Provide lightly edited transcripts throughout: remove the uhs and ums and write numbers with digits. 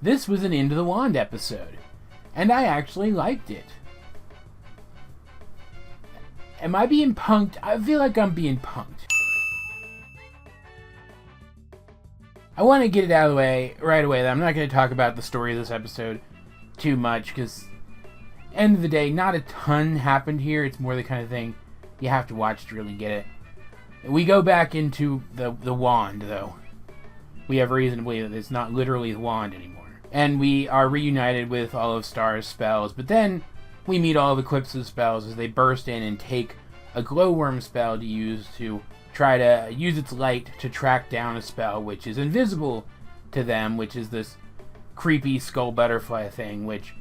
This was an Into the Wand episode, and I actually liked it. Am I being punked? I feel like I'm being punked. I want to get it out of the way right away that I'm not going to talk about the story of this episode too much, because end of the day, not a ton happened here. It's more the kind of thing you have to watch to really get it. We go back into the wand, though. We have reason to believe that it's not literally the wand anymore. And we are reunited with all of Star's spells, but then we meet all of Eclipse's spells as they burst in and take a glowworm spell to try to use its light to track down a spell which is invisible to them, which is this creepy skull butterfly thing, which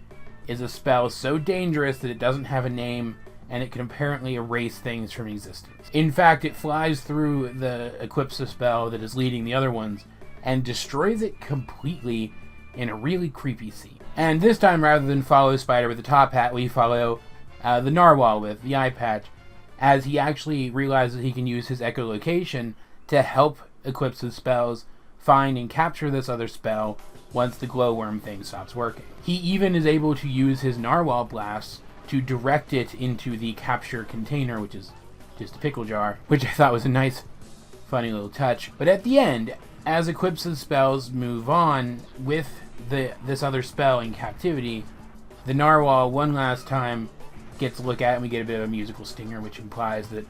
is a spell so dangerous that it doesn't have a name and it can apparently erase things from existence. In fact, it flies through the Eclipse spell that is leading the other ones and destroys it completely in a really creepy scene. And this time, rather than follow Spider with the top hat, we follow the narwhal with the eye patch, as he actually realizes he can use his echolocation to help Eclipse's spells find and capture this other spell once the glowworm thing stops working. He even is able to use his narwhal blast to direct it into the capture container, which is just a pickle jar, which I thought was a nice, funny little touch. But at the end, as Eclipse's spells move on with this other spell in captivity, the narwhal one last time gets a look at it, and we get a bit of a musical stinger, which implies that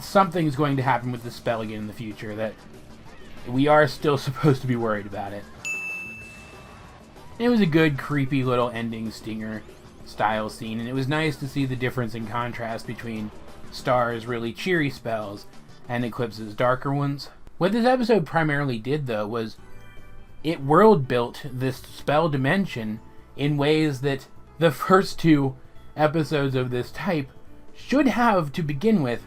something's going to happen with the spell again in the future, that we are still supposed to be worried about it. It was a good, creepy little ending stinger style scene, and it was nice to see the difference in contrast between Star's really cheery spells and Eclipse's darker ones. What this episode primarily did, though, was it world-built this spell dimension in ways that the first two episodes of this type should have to begin with,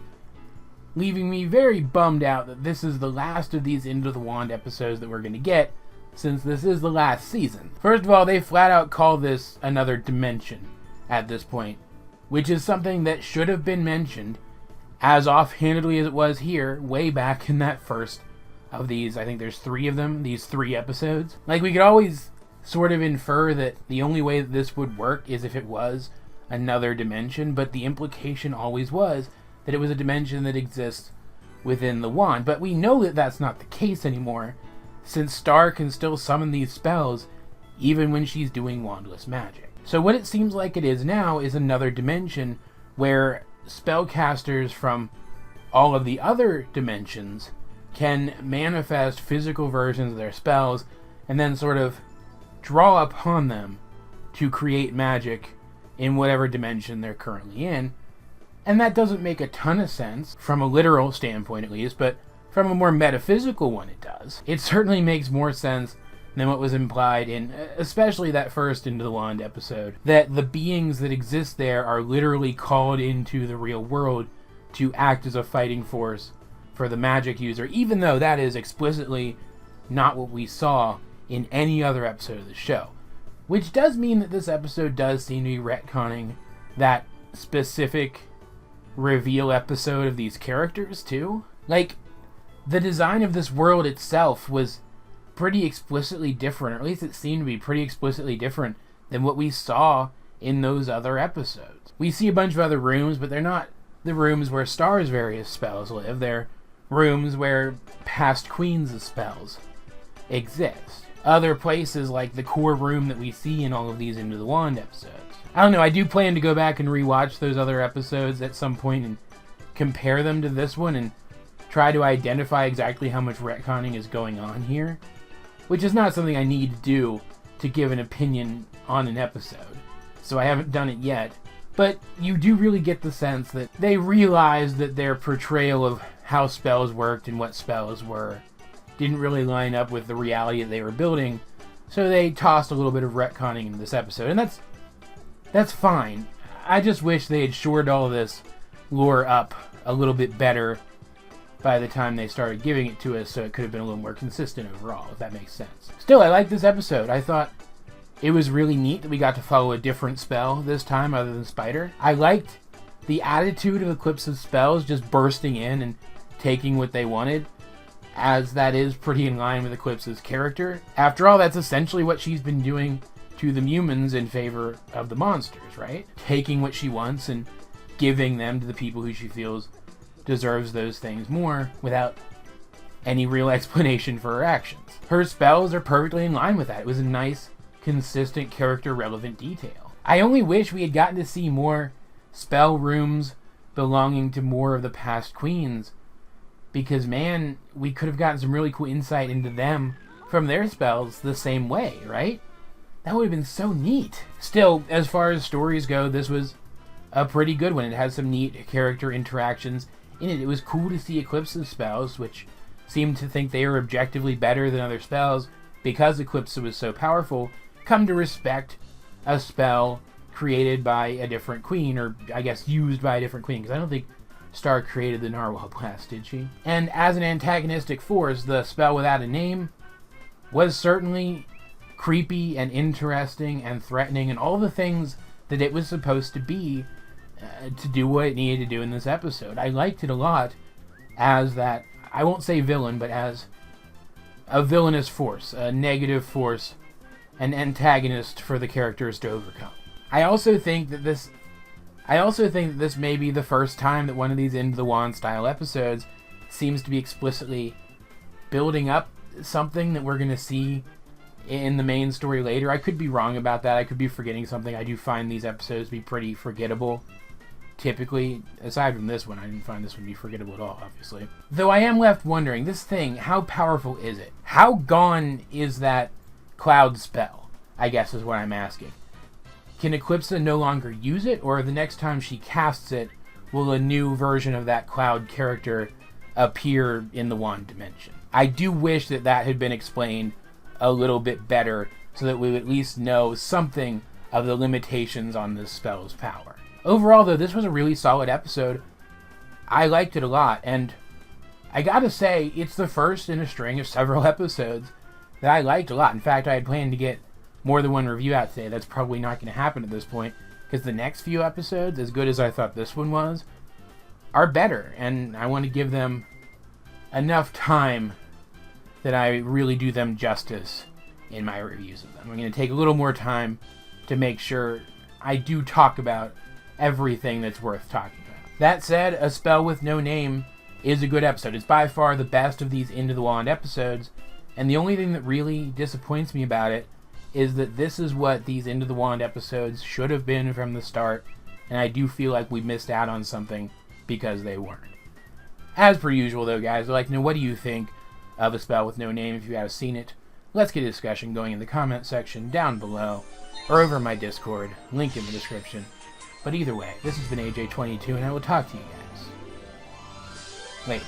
leaving me very bummed out that this is the last of these Into the Wand episodes that we're going to get, since this is the last season. First of all, they flat out call this another dimension at this point, which is something that should have been mentioned as offhandedly as it was here, way back in that first of these, I think there's 3 of them, these 3 episodes. Like, we could always sort of infer that the only way that this would work is if it was another dimension, but the implication always was that it was a dimension that exists within the wand. But we know that that's not the case anymore, since Star can still summon these spells even when she's doing wandless magic. So what it seems like it is now is another dimension where spellcasters from all of the other dimensions can manifest physical versions of their spells and then sort of draw upon them to create magic in whatever dimension they're currently in. And that doesn't make a ton of sense from a literal standpoint, at least, but from a more metaphysical one it does. It certainly makes more sense than what was implied in especially that first Into the Wand episode, that the beings that exist there are literally called into the real world to act as a fighting force for the magic user, even though that is explicitly not what we saw in any other episode of the show. Which does mean that this episode does seem to be retconning that specific reveal episode of these characters, too. Like, the design of this world itself was pretty explicitly different, or at least it seemed to be pretty explicitly different than what we saw in those other episodes. We see a bunch of other rooms, but they're not the rooms where Star's various spells live. They're rooms where past queens' spells exist. Other places like the core room that we see in all of these Into the Wand episodes. I don't know, I do plan to go back and rewatch those other episodes at some point and compare them to this one and try to identify exactly how much retconning is going on here, which is not something I need to do to give an opinion on an episode, so I haven't done it yet. But you do really get the sense that they realized that their portrayal of how spells worked and what spells were didn't really line up with the reality that they were building, so they tossed a little bit of retconning into this episode, and that's fine. I just wish they had shored all of this lore up a little bit better by the time they started giving it to us, so it could have been a little more consistent overall, if that makes sense. Still, I like this episode. I thought it was really neat that we got to follow a different spell this time other than Spider. I liked the attitude of Eclipse's spells just bursting in and taking what they wanted. as that is pretty in line with Eclipse's character. After all, that's essentially what she's been doing to the humans in favor of the monsters, right? Taking what she wants and giving them to the people who she feels deserves those things more without any real explanation for her actions. Her spells are perfectly in line with that. It was a nice, consistent, character-relevant detail. I only wish we had gotten to see more spell rooms belonging to more of the past queens, because, man, we could have gotten some really cool insight into them from their spells the same way, right? That would have been so neat. Still, as far as stories go, this was a pretty good one. It had some neat character interactions in it. It was cool to see Eclipse's spells, which seemed to think they were objectively better than other spells because Eclipse was so powerful, come to respect a spell created by a different queen, or I guess used by a different queen, because I don't think Star created the Narwhal Blast, did she? And as an antagonistic force, the spell without a name was certainly creepy and interesting and threatening and all the things that it was supposed to be to do what it needed to do in this episode. I liked it a lot as that, I won't say villain, but as a villainous force, a negative force, an antagonist for the characters to overcome. I also think that this may be the first time that one of these Into the Wand style episodes seems to be explicitly building up something that we're going to see in the main story later. I could be wrong about that. I could be forgetting something. I do find these episodes to be pretty forgettable. Typically, aside from this one, I didn't find this one to be forgettable at all, obviously. Though I am left wondering, this thing, how powerful is it? How gone is that cloud spell, I guess is what I'm asking. Can Eclipse no longer use it, or the next time she casts it, will a new version of that cloud character appear in the wand dimension? I do wish that that had been explained a little bit better, so that we would at least know something of the limitations on this spell's power. Overall, though, this was a really solid episode. I liked it a lot, and I gotta say, it's the first in a string of several episodes that I liked a lot. In fact, I had planned to get more than one review out today. That's probably not going to happen at this point, because the next few episodes, as good as I thought this one was, are better, and I want to give them enough time that I really do them justice in my reviews of them. I'm going to take a little more time to make sure I do talk about everything that's worth talking about. That said, A Spell with No Name is a good episode. It's by far the best of these Into the Wand episodes, and the only thing that really disappoints me about it is that this is what these Into the Wand episodes should have been from the start, and I do feel like we missed out on something because they weren't. As per usual, though, guys, I'd like to know, what do you think of A Spell with No Name if you have seen it? Let's get a discussion going in the comment section down below, or over my Discord, link in the description. But either way, this has been AJ22, and I will talk to you guys later.